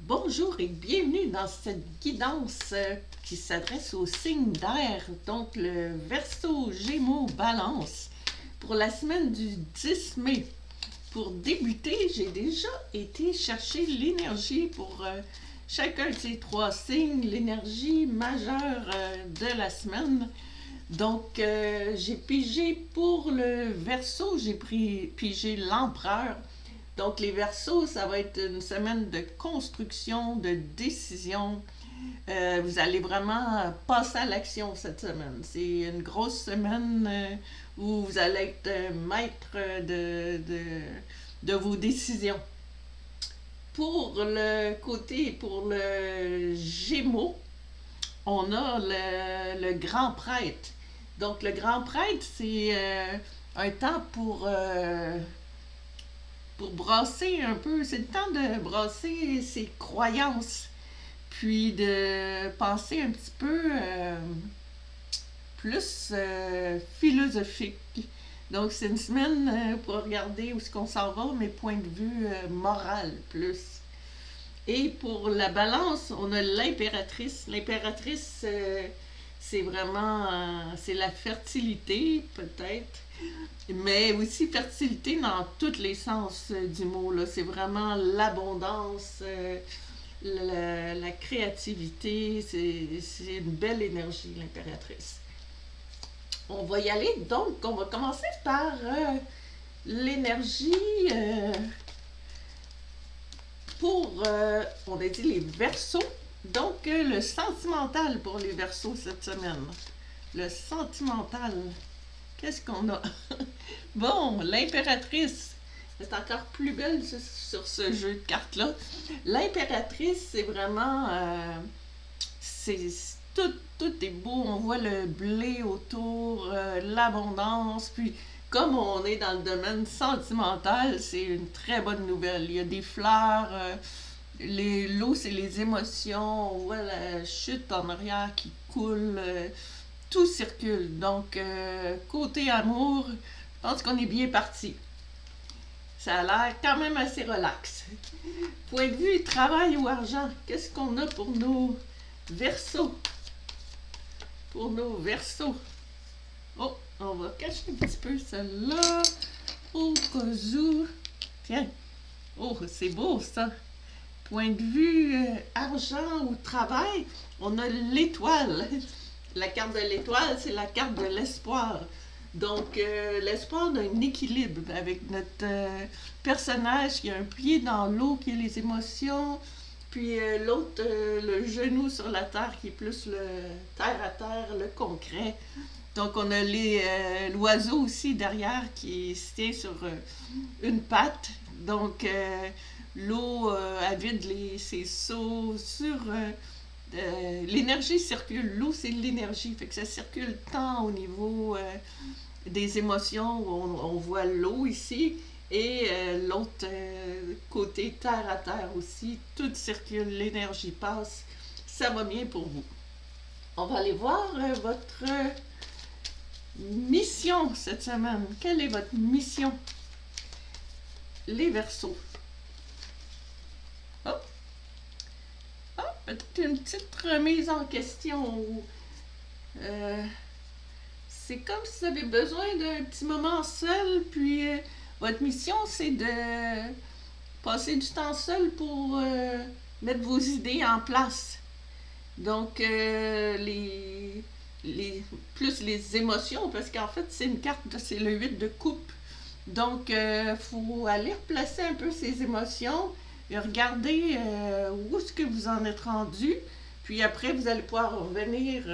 Bonjour et bienvenue dans cette guidance qui s'adresse aux signes d'air, donc le Verseau, Gémeaux, Balance, pour la semaine du 10 mai. Pour débuter, j'ai déjà été chercher l'énergie pour chacun de ces trois signes, l'énergie majeure de la semaine. Donc, j'ai pigé pour le Verseau, j'ai pigé l'Empereur. Donc, les Verseaux, ça va être une semaine de construction, de décision. Vous allez vraiment passer à l'action cette semaine. C'est une grosse semaine où vous allez être maître de vos décisions. Pour le Gémeaux, on a le grand prêtre. Donc, le grand prêtre, c'est un temps pour brasser un peu. C'est le temps de brasser ses croyances, puis de penser un petit peu plus philosophique. Donc, c'est une semaine pour regarder où est-ce qu'on s'en va, mes points de vue moral plus. Et pour la balance, on a l'impératrice. L'impératrice, c'est vraiment, c'est la fertilité peut-être, mais aussi fertilité dans tous les sens du mot. Là. C'est vraiment l'abondance, la créativité. C'est une belle énergie, l'impératrice. On va y aller, donc on va commencer par l'énergie on a dit les Verseaux, donc le sentimental pour les Verseaux cette semaine. Le sentimental, qu'est-ce qu'on a? Bon, l'impératrice est encore plus belle sur ce jeu de cartes-là. L'impératrice, c'est vraiment... c'est, tout est beau. On voit le blé autour, l'abondance. Puis, comme on est dans le domaine sentimental, c'est une très bonne nouvelle. Il y a des fleurs. L'eau, c'est les émotions. On voit la chute en arrière qui coule. Tout circule. Donc, côté amour, je pense qu'on est bien parti. Ça a l'air quand même assez relax. Point de vue travail ou argent, qu'est-ce qu'on a pour nos Verseaux? Pour nos Verseaux. Oh, on va cacher un petit peu celle-là. Au cas où. Tiens. Oh, c'est beau ça. Point de vue argent ou travail, on a l'étoile. La carte de l'étoile, c'est la carte de l'espoir. Donc, l'espoir d'un équilibre avec notre personnage qui a un pied dans l'eau, qui a les émotions, puis l'autre, le genou sur la terre, qui est plus le terre à terre, le concret. Donc, on a l'oiseau aussi derrière qui se tient sur une patte. Donc, l'eau vide ses seaux sur... l'énergie circule. L'eau, c'est l'énergie. Fait que ça circule tant au niveau des émotions, où on voit l'eau ici, et l'autre côté, terre à terre aussi. Tout circule, l'énergie passe. Ça va bien pour vous. On va aller voir votre mission cette semaine. Quelle est votre mission? Les Verseaux. Oh, oh peut-être une petite remise en question. C'est comme si vous avez besoin d'un petit moment seul, puis votre mission, c'est de passer du temps seul pour mettre vos idées en place. Donc, plus les émotions, parce qu'en fait, c'est une carte, c'est le 8 de coupe. Donc, il faut aller replacer un peu ces émotions et regarder où est-ce que vous en êtes rendu. Puis après, vous allez pouvoir revenir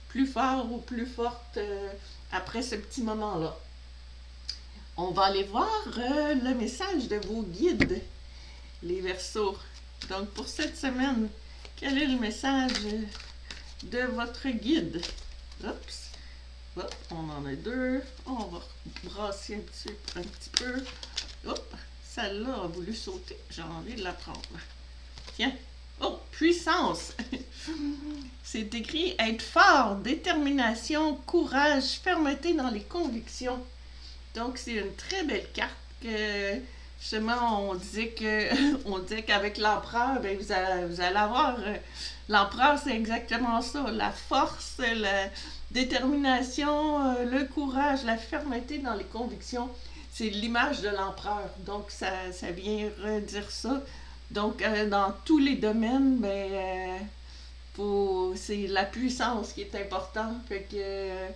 plus fort ou plus forte après ce petit moment-là. On va aller voir le message de vos guides, les Verseaux. Donc, pour cette semaine, quel est le message de votre guide? Oups. Hop, on en a deux. On va brasser un petit peu. Hop, celle-là a voulu sauter. J'ai envie de la prendre. Tiens. Oh, puissance! C'est écrit être fort, détermination, courage, fermeté dans les convictions. Donc, c'est une très belle carte que justement, on disait qu'avec l'empereur, ben, vous allez avoir... l'empereur, c'est exactement ça. La force, la détermination, le courage, la fermeté dans les convictions. C'est l'image de l'empereur. Donc, ça vient redire ça. Donc, dans tous les domaines, ben, c'est la puissance qui est importante. Fait que,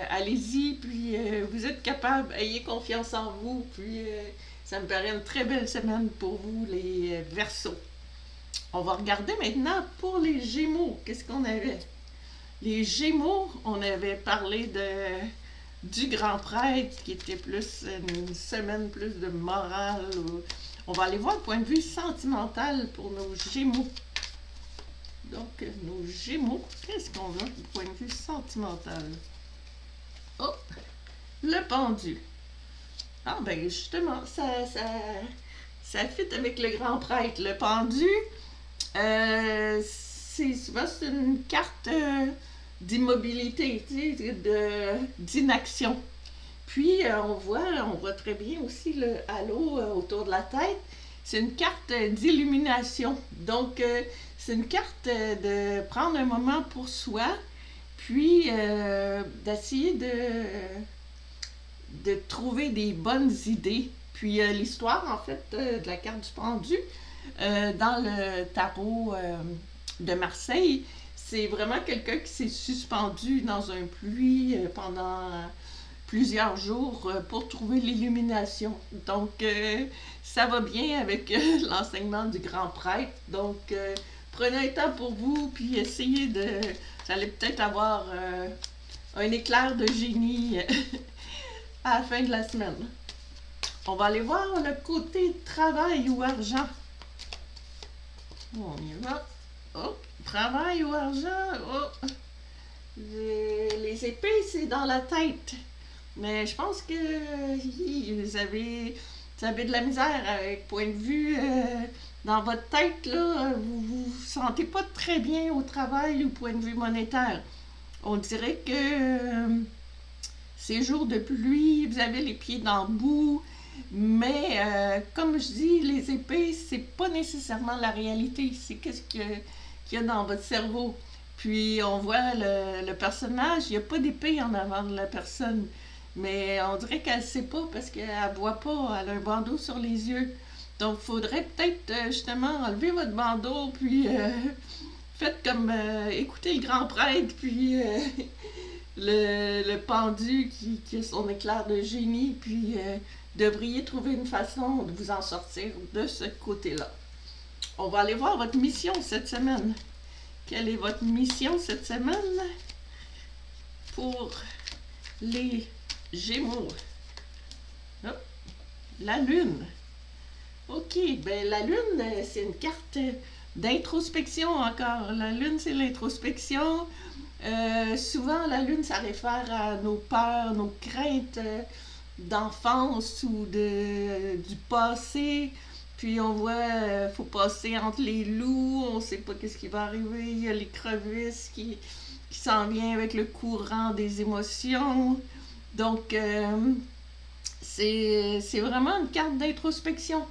allez-y, puis vous êtes capable, ayez confiance en vous, puis ça me paraît une très belle semaine pour vous, les Verseaux. On va regarder maintenant pour les Gémeaux. Qu'est-ce qu'on avait? Les Gémeaux, on avait parlé du grand prêtre, qui était plus une semaine plus de morale. On va aller voir le point de vue sentimental pour nos Gémeaux. Donc, nos Gémeaux, qu'est-ce qu'on a du point de vue sentimental? Oh, le pendu. Ah, ben justement, ça fit avec le grand prêtre. Le pendu, c'est souvent une carte d'immobilité, tu sais, d'inaction. Puis, on voit très bien aussi le halo autour de la tête. C'est une carte d'illumination. Donc, c'est une carte de prendre un moment pour soi, puis d'essayer de trouver des bonnes idées. Puis l'histoire, en fait, de la carte du pendu, dans le tarot de Marseille, c'est vraiment quelqu'un qui s'est suspendu dans un puits pendant plusieurs jours pour trouver l'illumination. Donc, ça va bien avec l'enseignement du grand prêtre. Donc, prenez un temps pour vous, puis essayez de... Vous allez peut-être avoir un éclair de génie à la fin de la semaine. On va aller voir le côté travail ou argent. On y va. Oh, travail ou argent. Oh. Les épées, c'est dans la tête. Mais je pense que vous avez de la misère avec point de vue dans votre tête, là, vous vous sentez pas très bien au travail ou point de vue monétaire. On dirait que ces jours de pluie, vous avez les pieds dans le bout, mais comme je dis, les épées, c'est pas nécessairement la réalité, c'est qu'est-ce qu'il y a dans votre cerveau. Puis on voit le personnage, il n'y a pas d'épée en avant de la personne. Mais on dirait qu'elle ne sait pas parce qu'elle ne voit pas, elle a un bandeau sur les yeux. Donc, il faudrait peut-être justement enlever votre bandeau, puis faites comme écoutez le grand prêtre, puis le pendu qui a son éclair de génie, puis devriez trouver une façon de vous en sortir de ce côté-là. On va aller voir votre mission cette semaine. Quelle est votre mission cette semaine pour les Gémeaux? Hop. La Lune. OK, ben la Lune, c'est une carte d'introspection encore. La Lune, c'est l'introspection. Souvent, la Lune, ça réfère à nos peurs, nos craintes d'enfance ou du passé. Puis on voit, faut passer entre les loups, on sait pas qu'est-ce qui va arriver. Il y a les crevisses qui s'en vient avec le courant des émotions. Donc, c'est vraiment une carte d'introspection.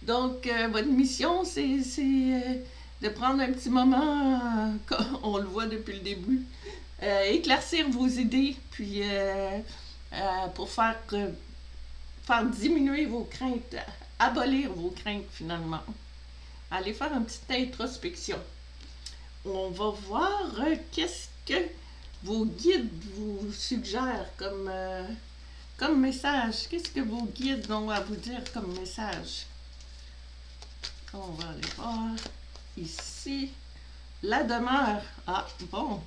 Donc, votre mission, c'est de prendre un petit moment, comme on le voit depuis le début, éclaircir vos idées, puis pour faire diminuer vos craintes, abolir vos craintes finalement. Allez faire une petite introspection. On va voir qu'est-ce que vos guides vous suggèrent comme message. Qu'est-ce que vos guides ont à vous dire comme message? On va aller voir ici. La demeure. Ah, bon.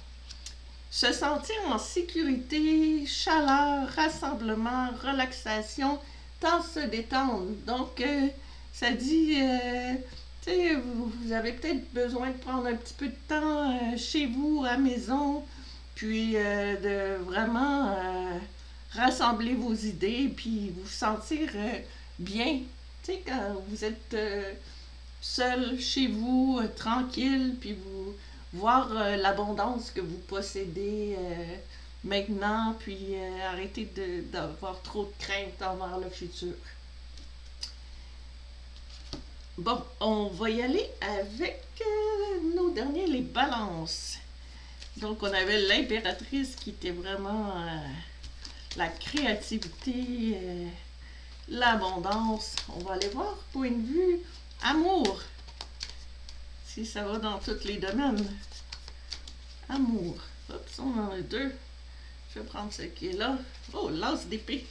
Se sentir en sécurité, chaleur, rassemblement, relaxation, temps de se détendre. Donc, ça dit, tu sais, vous avez peut-être besoin de prendre un petit peu de temps chez vous, à la maison, puis de vraiment rassembler vos idées, puis vous sentir bien. Tu sais, quand vous êtes seul chez vous, tranquille, puis vous voir l'abondance que vous possédez maintenant, puis arrêter d'avoir trop de crainte envers le futur. Bon, on va y aller avec nos derniers, les balances. Donc, on avait l'impératrice qui était vraiment la créativité, l'abondance. On va aller voir, point de vue amour, si ça va dans tous les domaines. Amour. Oups, on en a deux. Je vais prendre ce qui est là. Oh, l'as d'épée.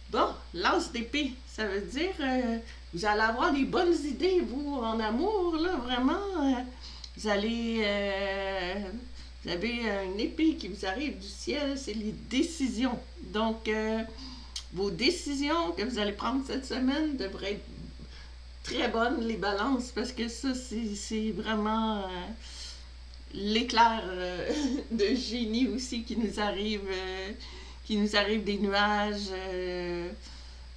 Bon, l'as d'épée, ça veut dire vous allez avoir des bonnes idées, vous, en amour, là, vraiment. Vous allez... vous avez une épée qui vous arrive du ciel, c'est les décisions. Donc, vos décisions que vous allez prendre cette semaine devraient être très bonnes, les balances, parce que ça, c'est vraiment l'éclair de génie aussi qui nous arrive des nuages,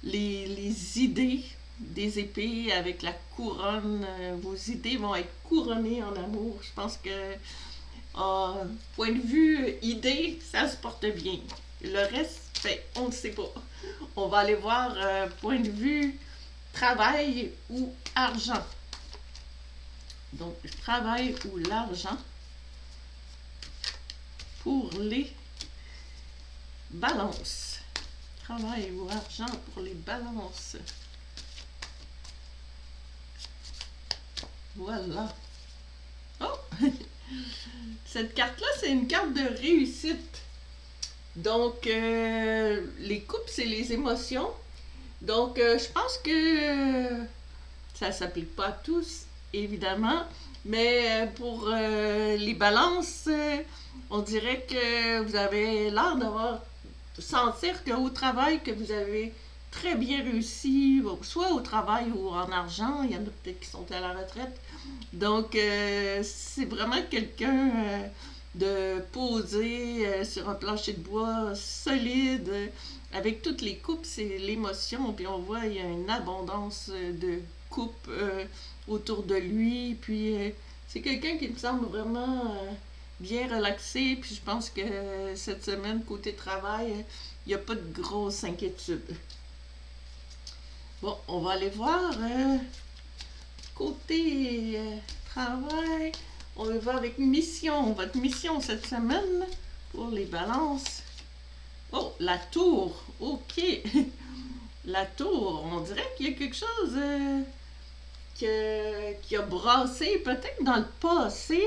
les idées des épées avec la couronne, vos idées vont être couronnées en amour. Je pense que, point de vue idée, ça se porte bien. Le reste, ben, on ne sait pas. On va aller voir point de vue travail ou argent. Donc, travail ou l'argent pour les balances. Travail ou argent pour les balances. Voilà. Oh! Cette carte-là, c'est une carte de réussite. Donc, les coupes, c'est les émotions. Donc, je pense que ça ne s'applique pas à tous, évidemment. Mais pour les balances, on dirait que vous avez l'air d'avoir sentir qu'au travail, que vous avez très bien réussi, soit au travail ou en argent. Il y en a peut-être qui sont à la retraite. Donc, c'est vraiment quelqu'un de posé sur un plancher de bois solide. Avec toutes les coupes, c'est l'émotion. Puis on voit, il y a une abondance de coupes autour de lui. Puis c'est quelqu'un qui me semble vraiment bien relaxé. Puis je pense que cette semaine, côté travail, il n'y a pas de grosse inquiétude. Bon, on va aller voir côté travail. On va voir avec mission. Votre mission cette semaine pour les balances. Oh, la tour. OK. La tour. On dirait qu'il y a quelque chose qui a brassé peut-être dans le passé.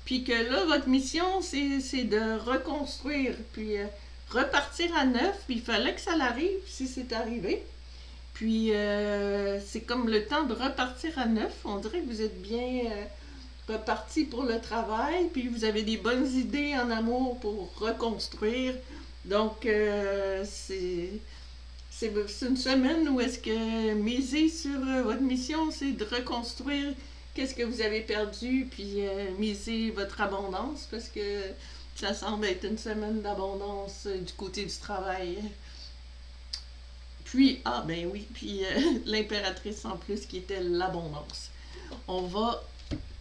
Puis que là, votre mission, c'est de reconstruire. Puis repartir à neuf. Puis il fallait que ça l'arrive si c'est arrivé. Puis c'est comme le temps de repartir à neuf. On dirait que vous êtes bien reparti pour le travail. Puis vous avez des bonnes idées en amour pour reconstruire. Donc c'est une semaine où est-ce que miser sur votre mission, c'est de reconstruire qu'est-ce que vous avez perdu, puis miser votre abondance, parce que ça semble être une semaine d'abondance du côté du travail. Puis, ah ben oui, puis l'impératrice en plus qui était l'abondance. On va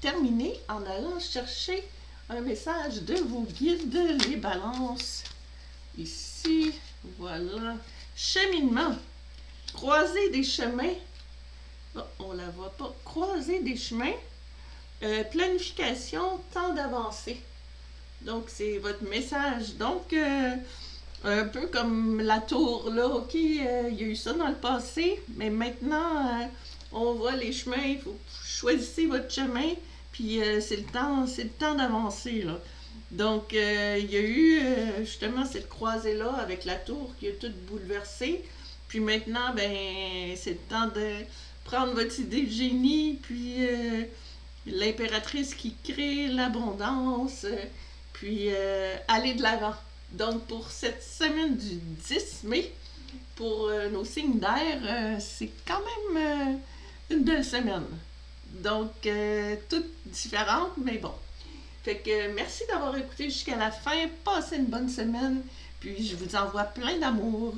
terminer en allant chercher un message de vos guides, les balances. Ici, voilà. Cheminement. Croiser des chemins. Oh, on la voit pas. Croiser des chemins. Planification, temps d'avancer. Donc, c'est votre message. Donc, un peu comme la tour, là, OK, il y a eu ça dans le passé, mais maintenant, on voit les chemins, il faut choisir votre chemin, puis c'est le temps d'avancer, là. Donc, il y a eu justement cette croisée-là avec la tour qui a tout bouleversé, puis maintenant, ben, c'est le temps de prendre votre idée de génie, puis l'impératrice qui crée l'abondance, puis aller de l'avant. Donc, pour cette semaine du 10 mai, pour nos signes d'air, c'est quand même une belle semaine. Donc, toutes différentes, mais bon. Fait que merci d'avoir écouté jusqu'à la fin. Passez une bonne semaine. Puis, je vous envoie plein d'amour.